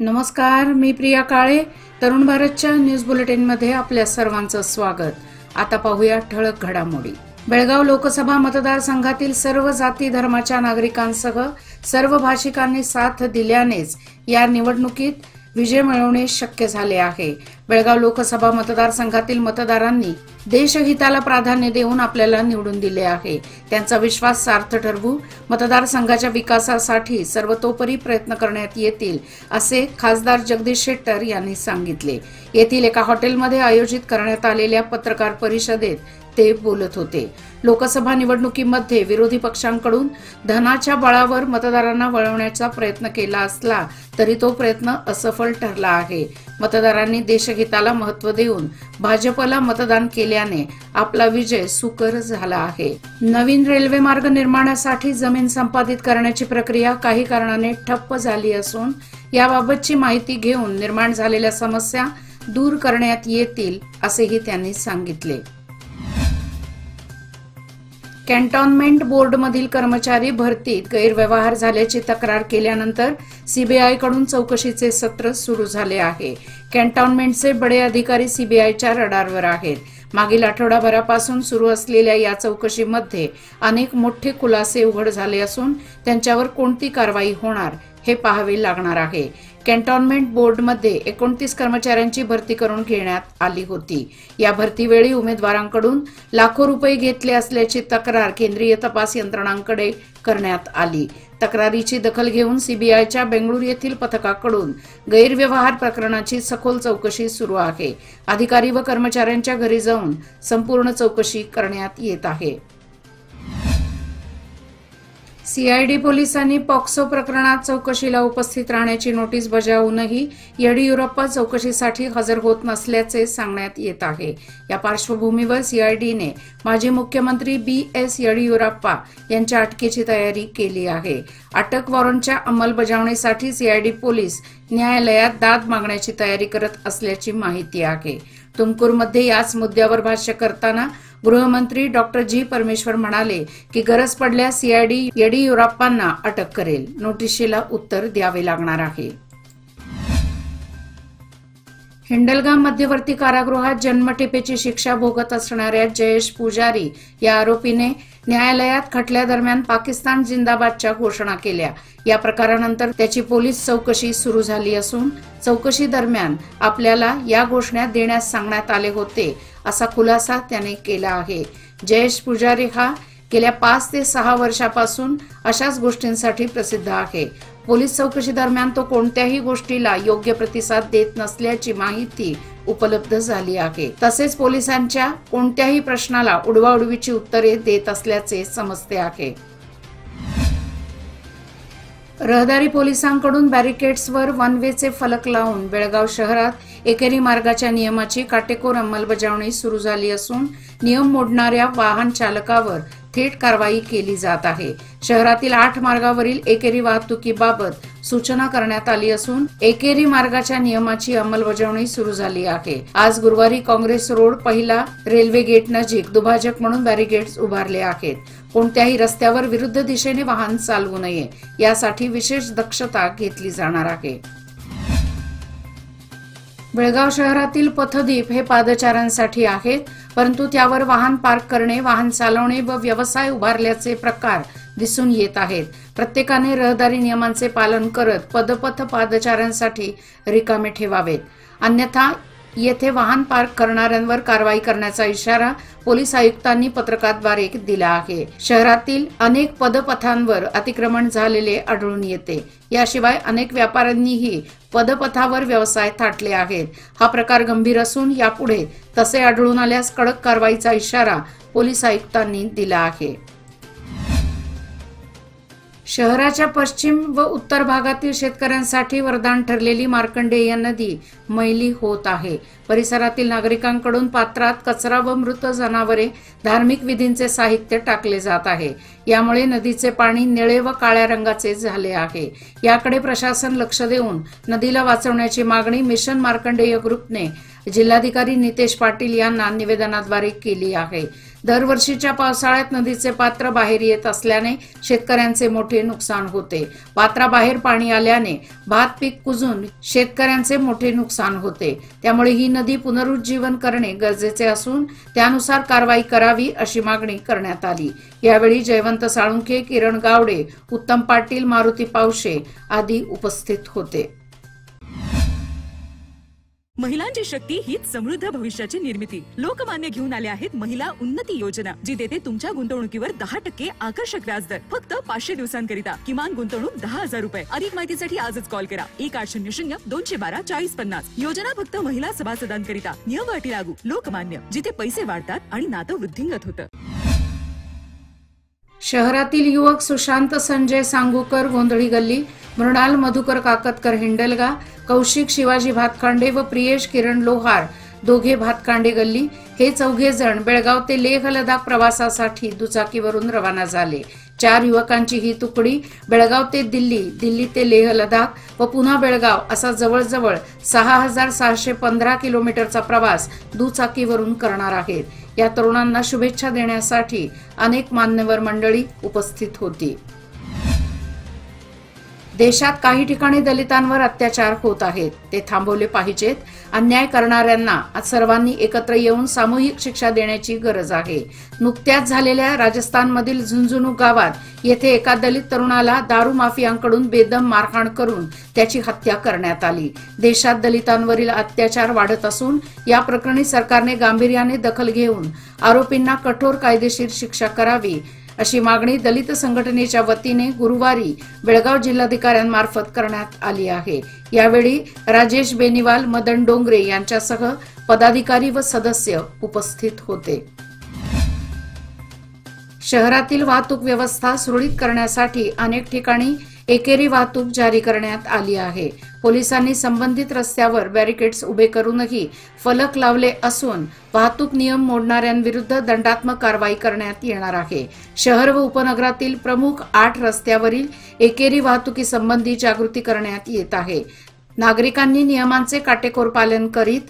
नमस्कार, मी प्रिया काळे. तरुण भारतच्या न्यूज बुलेटिनमध्ये आपल्या सर्वांचं स्वागत. आता पाहूया ठळक घडामोडी. बेळगाव लोकसभा मतदारसंघातील सर्व जाती धर्माच्या नागरिकांसह सर्व भाषिकांनी साथ दिल्यानेच या निवडणुकीत विजय मिळवणे शक्य झाले आहे. बेळगाव लोकसभा मतदारसंघातील मतदारांनी देशहिताला प्राधान्य देऊन आपल्याला निवडून दिले आहे. त्यांचा विश्वास सार्थ ठरवू मतदारसंघाच्या विकासासाठी सर्वतोपरी प्रयत्न करण्यात येतील, असे खासदार जगदीश शेट्टर यांनी सांगितले. येथील एका हॉटेलमध्ये आयोजित करण्यात आलेल्या पत्रकार परिषदेत ते बोलत होते. लोकसभा निवडणुकीमध्ये विरोधी पक्षांकडून धनाच्या बळावर मतदारांना वळवण्याचा प्रयत्न केला असला तरी तो प्रयत्न असफल ठरला आहे. मतदारांनी देशहिताला महत्त्व देऊन भाजपला मतदान केल्याने आपला विजय सुकर झाला आहे. नवीन रेल्वे मार्ग निर्माणासाठी जमीन संपादित करण्याची प्रक्रिया काही कारणाने ठप्प झाली असून याबाबतची माहिती घेऊन निर्माण झालेल्या समस्या दूर करण्यात येतील, असेही त्यांनी सांगितले. कॅन्टोन्मेंट बोर्डमधील कर्मचारी भरतीत गैरव्यवहार झाल्याची तक्रार केल्यानंतर सीबीआयकडून चौकशीचे सत्र सुरू झाले आहे. कॅन्टोन्मेंटचे बडे अधिकारी सीबीआयच्या रडारवर आहेत. मागील आठवडाभरापासून सुरू असलेल्या या चौकशीमध्ये अनेक मोठे खुलासे उघड झाले असून त्यांच्यावर कोणती कारवाई होणार हे पाहावे लागणार आहे. कॅन्टोन्मेंट बोर्डमध्ये 29 कर्मचाऱ्यांची भरती करून घेण्यात आली होती. या भरतीवेळी उमेदवारांकडून लाखो रुपये घेतले असल्याची तक्रार केंद्रीय तपास यंत्रणांकडे करण्यात आली. तक्रारीची दखल घेऊन सीबीआयच्या बेंगळूरू येथील पथकाकडून गैरव्यवहार प्रकरणाची सखोल चौकशी सुरू आहे. अधिकारी व कर्मचाऱ्यांच्या घरी जाऊन संपूर्ण चौकशी करण्यात येत आहे. सीआयडी पोलिसांनी पॉक्सो प्रकरणात चौकशीला उपस्थित राहण्याची नोटीस बजावूनही येडियुरप्पा चौकशीसाठी हजर होत नसल्याचे सांगण्यात येत आहे. या पार्श्वभूमीवर सीआयडीने माजी मुख्यमंत्री बी.एस. येडियुरप्पा यांच्या अटकेची तयारी केली आहे. अटक वॉरंटच्या अंमलबजावणीसाठी सीआयडी पोलीस न्यायालयात दाद मागण्याची तयारी करत असल्याची माहिती आहे. तुमकुरमध्ये याच मुद्द्यावर भाष्य करताना गृहमंत्री डॉक्टर जी परमेश्वर म्हणाले की गरज पडल्यास सीआयडी येडियुरप्पांना अटक करेल. नोटिशीला उत्तर द्यावे लागणार आहे. हिंडलगा मध्यवर्ती कारागृहात जन्मठेपेची शिक्षा भोगत असणाऱ्या जयेश पुजारी या आरोपीने न्यायालयात खटल्यादरम्यान पाकिस्तान जिंदाबादच्या घोषणा केल्या. या प्रकारानंतर त्याची पोलीस चौकशी सुरू झाली असून चौकशी दरम्यान आपल्याला या घोषणा देण्यास सांगण्यात आले होते, असा खुलासा त्याने केला आहे. जयेश पुजारी हा गेल्या 5 ते 6 वर्षापासून अशाच गोष्टींसाठी प्रसिद्ध आहे. पोलीस चौकशी दरम्यान तो कोणत्याही गोष्टीला योग्य प्रतिसाद देत नसल्याची माहिती उपलब्ध झाली आहे. तसेच पोलिसांच्या कोणत्याही प्रश्नाला उडवाउडवीची उत्तरे देत असल्याचे समजते आहे. रहदारी पोलिसांकडून बॅरिकेड्सवर वन वेचे फलक लावून बेळगाव शहरात एकेरी मार्गाच्या नियमाची काटेकोर अंमलबजावणी सुरू झाली असून नियम मोडणाऱ्या वाहन चालकावर थेट कारवाई केली जात आहे. शहरातील 8 मार्गावरील एकेरी वाहतुकीबाबत सूचना करण्यात आली असून एकेरी मार्गाच्या नियमाची अंमलबजावणी सुरू झाली आहे. आज गुरुवारी काँग्रेस रोड पहिला रेल्वे गेट नजीक दुभाजक म्हणून बॅरिकेड्स उभारले आहेत. कोणत्याही रस्त्यावर विरुद्ध दिशेने वाहन चालवू नये यासाठी विशेष दक्षता घेतली जाणार आहे. बेळगाव शहरातील पथदीप हे पादचाऱ्यांसाठी आहेत, परंतु त्यावर वाहन पार्क करणे, वाहन चालवणे व व्यवसाय उभारल्याचे प्रकार दिसून येत आहेत. प्रत्येकाने रहदारी नियमांचे पालन करत पदपथ पादचाऱ्यांसाठी रिकामे ठेवावेत, अन्यथा येथे वाहन पार्क करणाऱ्यांवर कारवाई करण्याचा इशारा पोलीस आयुक्तांनी पत्रकाद्वारे दिला आहे. शहरातील अनेक पदपथांवर अतिक्रमण झालेले आढळून येते. याशिवाय अनेक व्यापाऱ्यांनीही पदपथावर व्यवसाय थाटले आहेत. हा प्रकार गंभीर असून यापुढे तसे आढळून आल्यास कडक कारवाईचा इशारा पोलीस आयुक्तांनी दिला आहे. शहराच्या पश्चिम व उत्तर भागातील शेतकऱ्यांसाठी वरदान ठरलेली मार्कंडेय नदी मैली होत आहे. परिसरातील नागरिकांकडून पात्रात कचरा व मृत जनावरे, धार्मिक विधींचे साहित्य टाकले जात आहे. यामुळे नदीचे पाणी निळे व काळ्या रंगाचे झाले आहे. याकडे प्रशासन लक्ष देऊन नदीला वाचवण्याची मागणी मिशन मार्कंडेय ग्रुपने जिल्हाधिकारी नितेश पाटील यांना निवेदनाद्वारे केली आहे. दरवर्षीच्या पावसाळ्यात नदीचे पात्र बाहेर येत असल्याने शेतकऱ्यांचे मोठे नुकसान होते। पात्राबाहेर पाणी आल्याने भात पीक कुजून शेतकऱ्यांचे मोठे नुकसान होते। त्यामुळे ही नदी पुनरुज्जीवन करणे गरजेचे असून त्यानुसार कारवाई करावी अशी मागणी करण्यात आली। यावेळी जयवंत साळुंखे, किरण गावडे, उत्तम पाटील, मारुती पावशे आदी उपस्थित होते। महिलांची शक्ती हीच समृद्ध भविष्याची निर्मिती। लोकमान्य घेऊन आले आहेत महिला उन्नती योजना, जी देते तुमच्या गुंतवणुकीवर 10% आकर्षक व्याजदर फक्त 500 दिवसांकरिता। किमान गुंतवणूक 10,000 रुपये। अधिक माहितीसाठी आजच कॉल करा 1800-212-4050। योजना फक्त महिला सभासदांकरिता। नियम अटी लागू। लोकमान्य, जिथे पैसे वाढतात आणि नातं वृद्धिंगत होतं। शहरातील युवक सुशांत संजय सांगूकर गोंधळी गल्ली, मृणाल मधुकर काकतकर हिंडलगा, कौशिक शिवाजी भातकांडे व प्रियेश किरण लोहार दोघे भातकांडे गल्ली हे चौघे जण बेळगाव ते लेह लडाख प्रवासासाठी दुचाकीवरून रवाना झाले। 4 युवकांची ही तुकडी बेळगाव ते दिल्ली, दिल्ली ते लेह लडाख व पुन्हा बेळगाव असा जवळजवळ 6,615 किलोमीटरचा प्रवास दुचाकीवरून करणार आहेत। या तरुणांना शुभेच्छा देण्यासाठी अनेक मान्यवर मंडळी उपस्थित होती। देशात काही ठिकाणी दलितांवर अत्याचार होत आहेत, ते थांबवले पाहिजेत। अन्याय करणाऱ्यांना सर्वांनी एकत्र येऊन सामूहिक शिक्षा देण्याची गरज आहे। नुकत्याच झालेल्या राजस्थानमधील झुंझुनू गावात येथे एका दलित तरुणाला दारू माफियांकडून बेदम मारहाण करून त्याची हत्या करण्यात आली। देशात दलितांवरील अत्याचार वाढत असून या प्रकरणी सरकारने गांभीर्याने दखल घेऊन आरोपींना कठोर कायदेशीर शिक्षा करावी अशी मागणी दलित संघटनेच्या वतीने गुरुवारी बेळगाव जिल्हाधिकाऱ्यांमार्फत करण्यात आली आहे। यावेळी राजेश बेनीवाल, मदन डोंगरे यांच्यासह पदाधिकारी व सदस्य उपस्थित होते। शहरातील वाहतूक व्यवस्था सुरळीत करण्यासाठी अनेक ठिकाणी एकेरी वाहतूक जारी करण्यात आली आहे। पोलिसांनी संबंधित रस्त्यावर बॅरिकेड्स उभे करूनही फलक लावले असून वाहतूक नियम मोडणाऱ्यांविरुद्ध दंडात्मक कारवाई करण्यात येणार आहे। शहर व उपनगरातील प्रमुख 8 रस्त्यावरील एकेरी वाहतुकी संबंधी जागृती करण्यात येत आहे। नागरिकांनी नियमांचे काटेकोर पालन करीत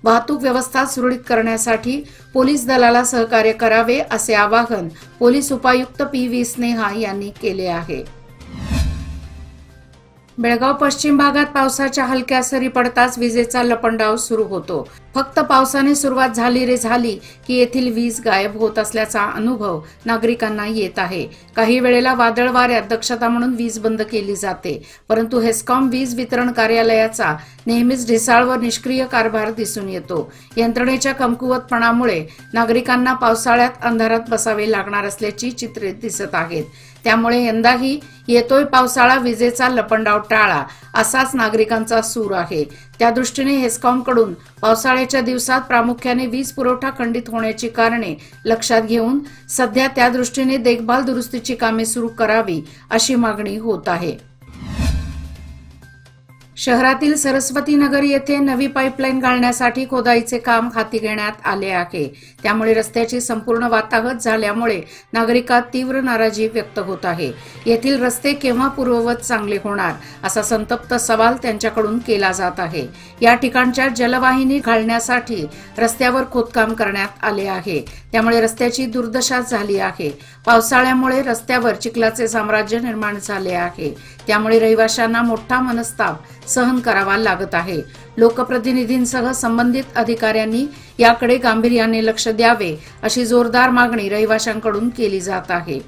वाहतूक व्यवस्था सुरळीत करण्यासाठी पोलीस दलाला सहकार्य करावे असे आवाहन पोलीस उपायुक्त PV स्नेहा यांनी केले आहे। बेळगाव पश्चिम भागात पावसाच्या हलक्या सरी पडताच विजेचा लपंडाव सुरू होतो। फक्त पावसाने सुरुवात झाली रे झाली की येथील वीज गायब होत असल्याचा अनुभव नागरिकांना येत आहे। काही वेळेला वादळ वाऱ्यात दक्षता म्हणून वीज बंद केली जाते, परंतु हेस्कॉम वीज वितरण कार्यालयाचा नेहमीच ढिसाळ व निष्क्रिय कारभार दिसून येतो। यंत्रणेच्या कमकुवतपणामुळे नागरिकांना पावसाळ्यात अंधारात बसावे लागणार असल्याची चित्रे दिसत आहेत। त्यामुळे यंदाही येतोय पावसाळा, विजेचा लपंडाव टाळा असाच नागरिकांचा सूर आहे। त्या दृष्टीने हेस्कॉमकडून पावसाळ्याच्या दिवसात प्रामुख्याने वीज पुरवठा खंडित होण्याची कारणे लक्षात घेऊन सध्या त्या दृष्टीने देखभाल दुरुस्तीची कामे सुरू करावी अशी मागणी होत आहे। शहरातील सरस्वती नगर येथे नवी पाईपलाईन घालण्यासाठी खोदाईचे काम हाती घेण्यात आले आहे। त्यामुळे रस्त्याची संपूर्ण वाताहत झाल्यामुळे नागरिकांत तीव्र नाराजी व्यक्त होत आहे। येथील रस्ते केव्हा पूर्ववत चांगले होणार असा संतप्त सवाल त्यांच्याकडून केला जात आहे। या ठिकाणच्या जलवाहिनी घालण्यासाठी रस्त्यावर खोदकाम करण्यात आले आहे, त्यामुळे रस्त्याची दुर्दशा झाली आहे। पावसाळ्यामुळे रस्त्यावर चिखलाचे साम्राज्य निर्माण झाले आहे, त्यामुळे रहिवाशांना मोठा मनस्ताप सहन करावा लागत आहे। लोकप्रतिनिधींसह संबंधित अधिकाऱ्यांनी याकडे गांभीर्याने लक्ष द्यावे अशी जोरदार मागणी रहिवाशांकडून केली जात आहे।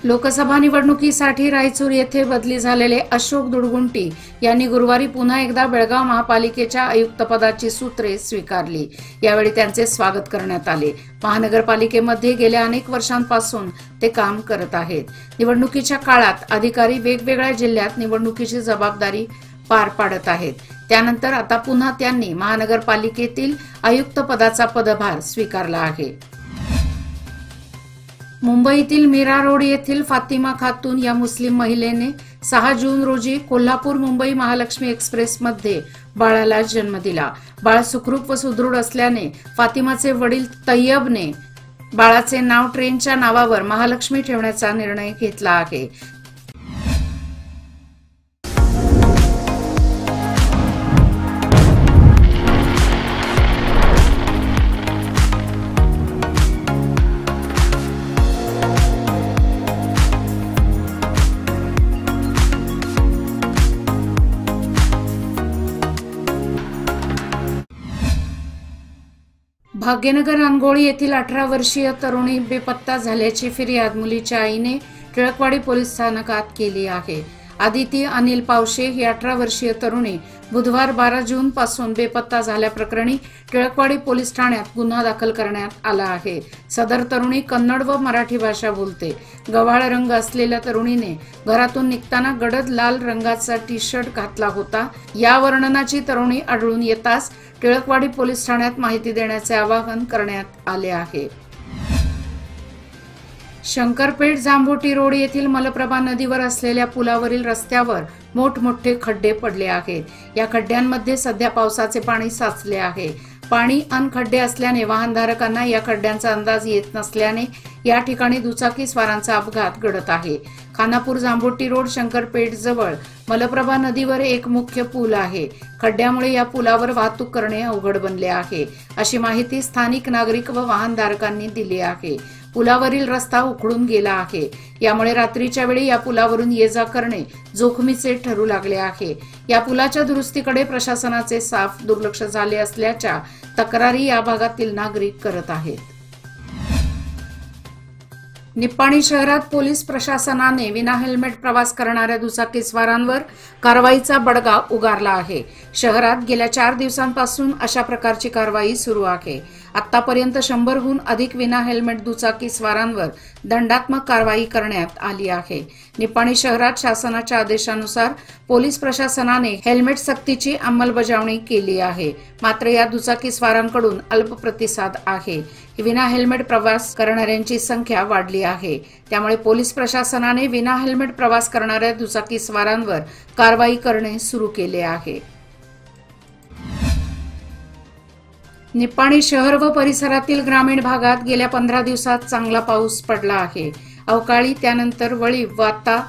लोकसभा निवडणुकीसाठी रायचूर येथे बदली झालेले अशोक दुडगुंटी यांनी गुरुवारी पुन्हा एकदा बेळगाव महापालिकेच्या आयुक्तपदाची सूत्रे स्वीकारली। यावेळी त्यांचे स्वागत करण्यात आले। महानगरपालिकेमध्ये गेल्या अनेक वर्षांपासून ते काम करत आहेत। निवडणुकीच्या काळात अधिकारी वेगवेगळ्या जिल्ह्यात निवडणुकीची जबाबदारी पार पाडत आहेत। त्यानंतर आता पुन्हा त्यांनी महानगरपालिकेतील आयुक्त पदाचा पदभार स्वीकारला आहे। मुंबईतील मीरा रोड येथील फातिमा खातून या मुस्लिम महिलेने 6 जून रोजी कोल्हापूर मुंबई महालक्ष्मी एक्सप्रेसमध्ये बाळाला जन्म दिला। बाळ सुखरूप व सुदृढ असल्याने फातिमाचे वडील तय्यबने बाळाचे नाव ट्रेनच्या नावावर महालक्ष्मी ठेवण्याचा निर्णय घेतला आहे। भाग्यनगर रानगोळी येथील 18 वर्षीय तरुणी बेपत्ता झाल्याची फिर्याद मुलीच्या आईने टिळकवाडी पोलीस स्थानकात केली आहे। आदिती अनिल पावशे ही 18 वर्षीय तरुणी बुधवार 12 जून पासून बेपत्ता झाल्याप्रकरणी टिळकवाडी पोलीस ठाण्यात गुन्हा दाखल करण्यात आला आहे। सदर तरुणी कन्नड व मराठी भाषा बोलते। गव्हाळ रंग असलेल्या तरुणीने घरातून निघताना गडद लाल रंगाचा टी शर्ट घातला होता। या वर्णनाची तरुणी आढळून येताच टिळकवाडी पोलीस ठाण्यात माहिती देण्याचे आवाहन करण्यात आले आहे। शंकरपेठ जांभोटी रोड येथील मलप्रभा नदीवर असलेल्या पुलावरील रस्त्यावर मोठमोठे खड्डे पडले आहेत। या खड्ड्यांमध्ये सध्या पावसाचे पाणी साचले आहे। पाणी अन खड्डे असल्याने वाहनधारकांना या खड्ड्यांचा अंदाज येत नसल्याने या ठिकाणी दुचाकी स्वारांचा अपघात घडत आहे। खानापूर जांभोटी रोड शंकरपेठ जवळ मलप्रभा नदीवर एक मुख्य पूल आहे। खड्ड्यामुळे या पुलावर वाहतूक करणे अवघड बनले आहे, अशी माहिती स्थानिक नागरिक व वाहनधारकांनी दिली आहे। पुलावरील रस्ता उखडून गेला आहे, यामुळे रात्रीच्या वेळी या पुलावरून ये जा करणे जोखमीचे ठरू लागले आहे। या पुलाच्या दुरुस्तीकडे प्रशासनाचे साफ दुर्लक्ष झाले असल्याच्या तक्रारी या भागातील नागरिक करत आहेत। निप्पाणी शहरात पोलीस प्रशासनाने विना हेल्मेट प्रवास करणाऱ्या दुचाकीस्वारांवर कारवाईचा बडगा उगारला आहे। शहरात गेल्या 4 दिवसांपासून अशा प्रकारची कारवाई सुरू आहे। आतापर्यंत 100हून अधिक विना हेल्मेट दुचाकीस्वारांवर दंडात्मक कारवाई करण्यात आली आहे। निप्पाणी शहरात शासनाच्या आदेशानुसार पोलीस प्रशासनाने हेल्मेट सक्तीची अंमलबजावणी केली आहे, मात्र या दुचाकीस्वारांकडून अल्प प्रतिसाद आहे। विना हेल्मेट प्रवास करणाऱ्यांची संख्या वाढली आहे, त्यामुळे पोलीस प्रशासनाने विना हेल्मेट प्रवास करणाऱ्या दुचाकीस्वारांवर कारवाई करणे सुरू केले आहे। निप्पाणी शहर व परिसरातील ग्रामीण भागात गेल्या 15 दिवसात चांगला पाऊस पडला आहे। अवकाळी, त्यानंतर वळीव व आता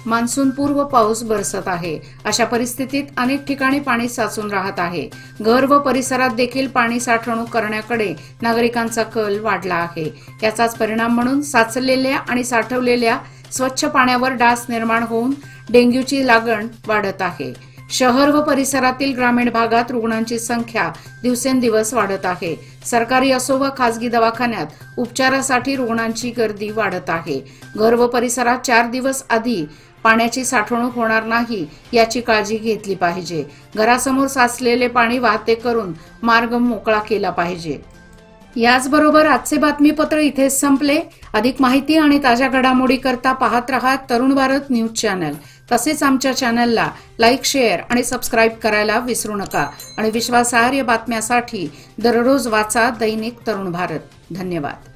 मान्सूनपूर्व पाऊस बरसत आहे। अशा परिस्थितीत अनेक ठिकाणी पाणी साचून राहत आहे। घर व परिसरात देखील पाणी साठवणूक करण्याकडे नागरिकांचा कल वाढला आहे। याचाच परिणाम म्हणून साचलेल्या आणि साठवलेल्या स्वच्छ पाण्यावर डास निर्माण होऊन डेंग्यूची लागण वाढत आहे। शहर व परिसरातील ग्रामीण भागात रुग्णांची संख्या दिवसेंदिवस वाढत आहे। सरकारी असो व खासगी दवाखान्यात उपचारासाठी रुग्णांची गर्दी वाढत आहे। घर व परिसरात 4 दिवस आधी पाण्याची साठवणूक होणार नाही याची काळजी घेतली पाहिजे। घरासमोर साचलेले पाणी वाहते करून मार्ग मोकळा केला पाहिजे। याचबरोबर आजचे बातमीपत्र इथेच संपले। अधिक माहिती आणि ताज्या घडामोडी करता पाहत रहा तरुण भारत न्यूज चॅनल। तसेच आमच्या चॅनलला लाईक, शेअर आणि सबस्क्राईब करायला विसरू नका आणि विश्वासार्ह बातम्यांसाठी दररोज वाचा दैनिक तरुण भारत। धन्यवाद।